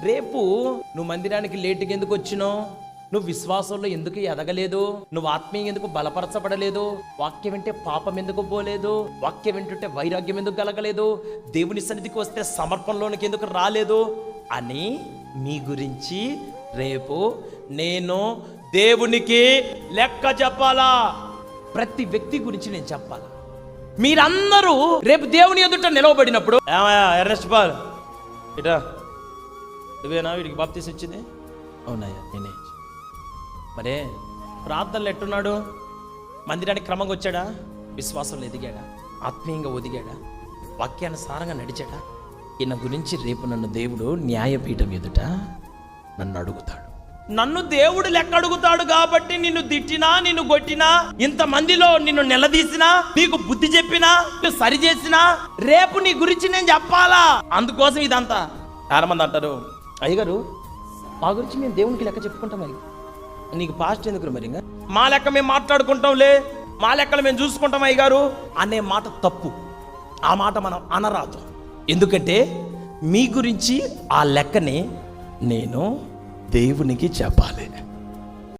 రేపు నువ్వు మందిరానికి లేటుగా ఎందుకు వచ్చినావు? నువ్వు విశ్వాసంలో ఎందుకు ఎదగలేదు? నువ్వు ఆత్మీయంగా ఎందుకు బలపరచబడలేదు? వాక్యం వింటే పాపం ఎందుకు పోలేదు? వాక్యం వింటుంటే వైరాగ్యం ఎందుకు కలగలేదు? దేవుని సన్నిధికి వస్తే సమర్పణలోనికి ఎందుకు రాలేదు అని మీ గురించి రేపు నేను దేవునికి లెక్క చెప్పాలా. ప్రతి వ్యక్తి గురించి నేను చెప్పాలా. మీరందరూ రేపు దేవుని ఎదుట నిలవబడినప్పుడు, ఎర్నెస్ట్ పాల్ ఇటా నువ్వేనా వీడికి బాప్తీసం ఇచ్చింది? అవునాయా, నేనే. మరే ప్రార్థనలు ఎట్టున్నాడు? మందిరానికి క్రమంగా వచ్చాడా? విశ్వాసంలో ఎదిగాడా? ఆత్మీయంగా ఒదిగాడా? వాక్యానుసారంగా నడిచాడా? ఈయన గురించి రేపు నన్ను దేవుడు న్యాయపీఠం ఎదుట నన్ను అడుగుతాడు. నన్ను దేవుడు లెక్క అడుగుతాడు. కాబట్టి నిన్ను తిట్టినా, నిన్ను కొట్టినా, ఇంతమందిలో నిన్ను నిలదీసినా, నీకు బుద్ధి చెప్పినా, సరి చేసినా, రేపు నీ గురించి నేను చెప్పాలా. అందుకోసం ఇదంతా. చాలా మంది అంటారు, అయ్యగారు మా గురించి మేము దేవునికి లెక్క చెప్పుకుంటాం, మరి నీకు పాస్ట్ ఎందుకు? మరి ఇంకా మా లెక్క మేము మాట్లాడుకుంటాంలే, మా లెక్కలు మేము చూసుకుంటాం అయ్యగారు అనే మాట తప్పు. ఆ మాట మనం అనరాదు. ఎందుకంటే మీ గురించి ఆ లెక్కని నేను దేవునికి చెప్పాలి.